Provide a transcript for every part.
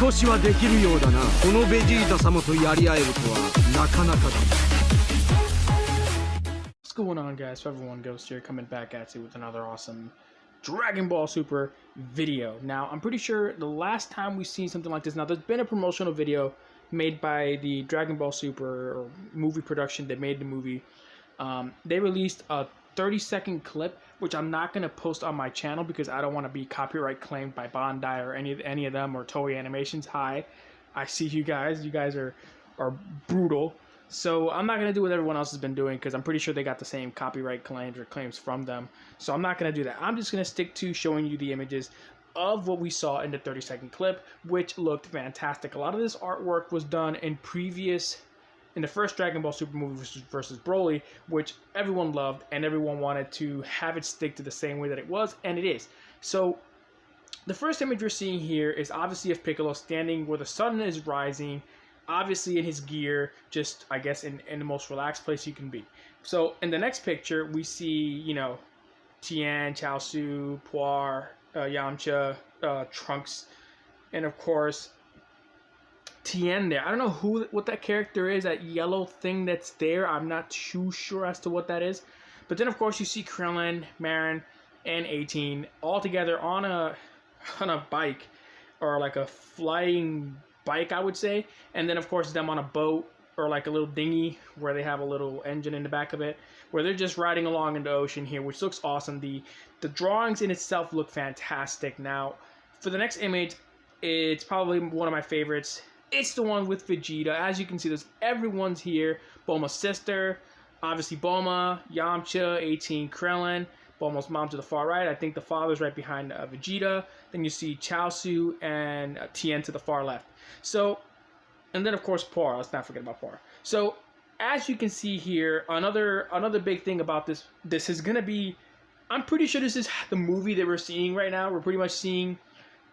少しはできるようだな。このベジータ様とやり合えるとはなかなかだ。What's going on, guys? So everyone Ghost here, coming back at you with another awesome Dragon Ball Super video. Now, I'm pretty sure the last time we've seen something like this, now there's been a promotional video made by the Dragon Ball Super or movie production that made the movie. They released a 30-second clip, which I'm not going to post on my channel because I don't want to be copyright claimed by Bandai or any of them or Toei Animations. Hi, I see you guys. You guys are brutal. So I'm not going to do what everyone else has been doing because I'm pretty sure they got the same copyright claims or claims from them. So I'm not going to do that. I'm just going to stick to showing you the images of what we saw in the 30-second clip, which looked fantastic. A lot of this artwork was done in the first Dragon Ball Super movie versus Broly, which everyone loved and everyone wanted to have it stick to the same way that it was, and it is. So the first image we're seeing here is obviously of Piccolo standing where the sun is rising, obviously in his gear, just I guess in the most relaxed place you can be. So in the next picture we see, you know, Tien, Chaozu, Puar, Yamcha, Trunks, and of course Tien there. I don't know what that character is, that yellow thing that's there. I'm not too sure as to what that is. But then of course you see Krillin, Marin, and 18 all together on a bike, or like a flying bike, I would say. And then of course them on a boat or like a little dinghy where they have a little engine in the back of it, where they're just riding along in the ocean here, which looks awesome. The drawings in itself look fantastic. Now for the next image, it's probably one of my favorites. It's the one with Vegeta. As you can see, everyone's here. Bulma's sister, obviously Bulma, Yamcha, 18, Krillin, Bulma's mom to the far right. I think the father's right behind Vegeta. Then you see Chaozu and Tien to the far left. So, and then of course Puar. Let's not forget about Puar. So, as you can see here, another big thing about this is gonna be, I'm pretty sure this is the movie that we're seeing right now. We're pretty much seeing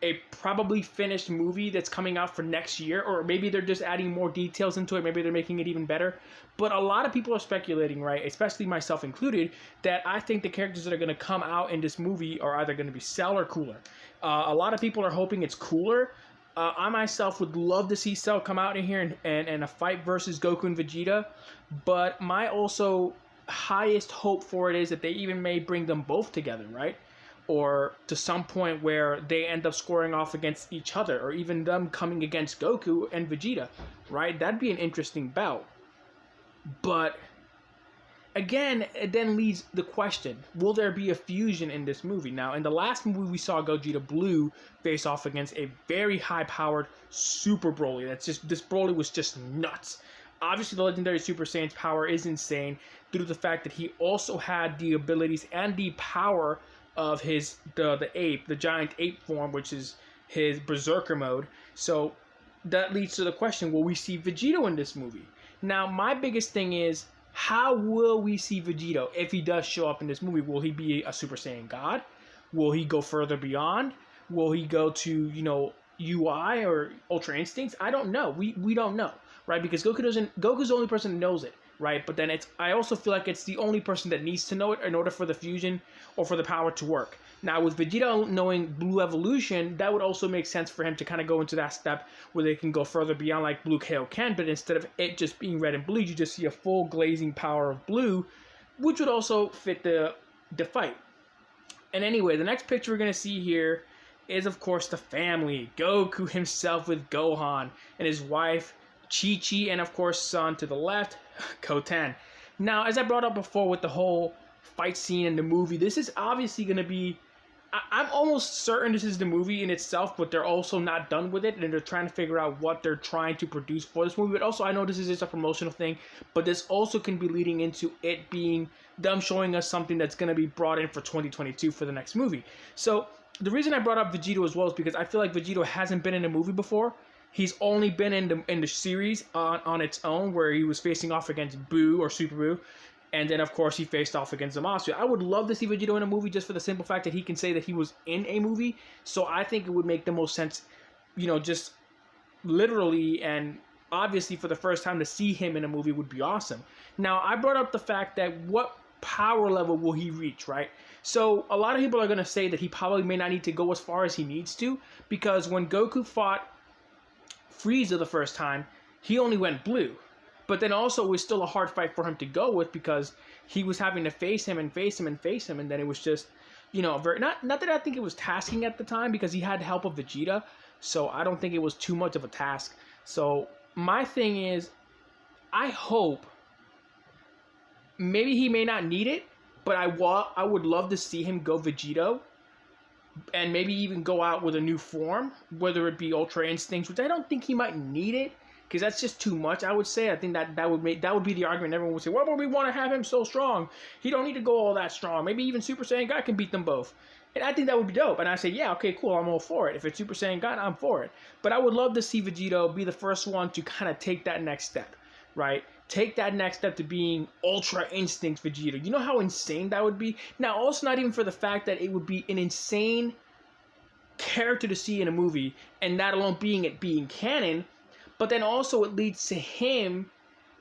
a probably finished movie that's coming out for next year, or maybe they're just adding more details into it. Maybe they're making it even better. But a lot of people are speculating, right, especially myself included, that I think the characters that are going to come out in this movie are either going to be Cell or Cooler. A lot of people are hoping it's Cooler. I myself would love to see Cell come out in here and a fight versus Goku and Vegeta. But my also highest hope for it is that they even may bring them both together, right? Or to some point where they end up scoring off against each other, or even them coming against Goku and Vegeta, right? That'd be an interesting bout. But again, it then leads the question, will there be a fusion in this movie? Now, in the last movie, we saw Gogeta Blue face off against a very high-powered Super Broly. This Broly was just nuts. Obviously, the legendary Super Saiyan's power is insane due to the fact that he also had the abilities and the power of the giant ape form, which is his berserker mode. So that leads to the question, will we see Vegito in this movie? Now my biggest thing is, how will we see Vegito if he does show up in this movie? Will he be a Super Saiyan God? Will he go further beyond? Will he go to, you know, UI or Ultra Instincts? I don't know. We don't know, right? Because Goku's the only person who knows it, right? But then I also feel like it's the only person that needs to know it in order for the fusion or for the power to work. Now with Vegeta knowing Blue Evolution, that would also make sense for him to kind of go into that step where they can go further beyond like Blue KO can, but instead of it just being red and blue, you just see a full glazing power of blue, which would also fit the fight. And anyway, the next picture we're going to see here is of course the family. Goku himself with Gohan and his wife Chi-Chi, and of course son to the left, Koten. Now, as I brought up before with the whole fight scene in the movie, this is obviously going to be, I'm almost certain this is the movie in itself, but they're also not done with it, and they're trying to figure out what they're trying to produce for this movie. But also, I know this is just a promotional thing, but this also can be leading into it being them showing us something that's going to be brought in for 2022 for the next movie. So the reason I brought up Vegito as well is because I feel like Vegito hasn't been in a movie before. He's only been in the series on its own, where he was facing off against Boo or Super Boo, and then of course he faced off against Zamasu. I would love to see Vegito in a movie just for the simple fact that he can say that he was in a movie. So I think it would make the most sense, you know, just literally and obviously for the first time to see him in a movie would be awesome. Now I brought up the fact that what power level will he reach, right? So a lot of people are going to say that he probably may not need to go as far as he needs to, because when Goku fought Frieza the first time, he only went blue. But then also it was still a hard fight for him to go with because he was having to face him, and then it was just, you know, very not that I think it was tasking at the time because he had help of Vegeta, so I don't think it was too much of a task. So my thing is, I hope maybe he may not need it, but I would love to see him go Vegito and maybe even go out with a new form, whether it be Ultra Instincts, which I don't think he might need it because that's just too much. I would say I think that would be the argument. Everyone would say, "Why would we want to have him so strong? He don't need to go all that strong. Maybe even Super Saiyan God can beat them both." And I think that would be dope. And I say, yeah, okay, cool, I'm all for it. If it's Super Saiyan God, I'm for it. But I would love to see Vegito be the first one to kind of take that next step, right? Take that next step to being Ultra Instinct Vegeta. You know how insane that would be? Now, also not even for the fact that it would be an insane character to see in a movie, and not alone being canon, but then also it leads to him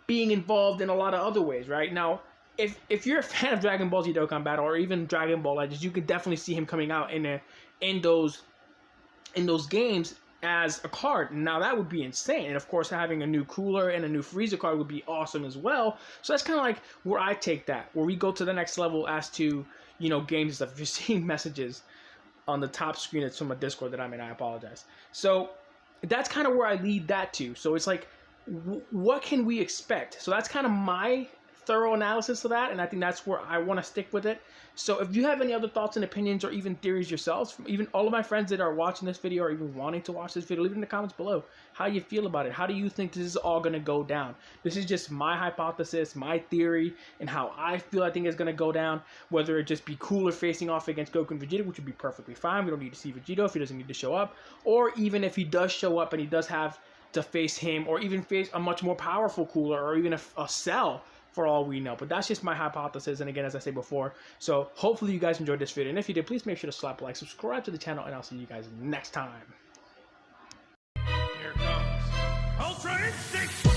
being involved in a lot of other ways, right? Now, if you're a fan of Dragon Ball Z Dokkan Battle or even Dragon Ball Legends, you could definitely see him coming out in those games as a card. Now that would be insane, and of course having a new Cooler and a new Frieza card would be awesome as well. So that's kind of like where I take that, where we go to the next level as to, you know, games and stuff. If you're seeing messages on the top screen, it's from a Discord that I'm in, I apologize. So that's kind of where I lead that to. So it's like, what can we expect? So that's kind of my thorough analysis of that, and I think that's where I want to stick with it. So if you have any other thoughts and opinions or even theories yourselves, from even all of my friends that are watching this video or even wanting to watch this video, leave it in the comments below how you feel about it. How do you think this is all going to go down? This is just my hypothesis, my theory, and how I feel I think it's going to go down. Whether it just be Cooler facing off against Goku and Vegeta, which would be perfectly fine. We don't need to see Vegeta if he doesn't need to show up. Or even if he does show up and he does have to face him, or even face a much more powerful Cooler, or even a Cell, for all we know. But that's just my hypothesis, and again, as I said before, so hopefully you guys enjoyed this video, and if you did, please make sure to slap a like, subscribe to the channel, and I'll see you guys next time. Here comes Ultra Instinct!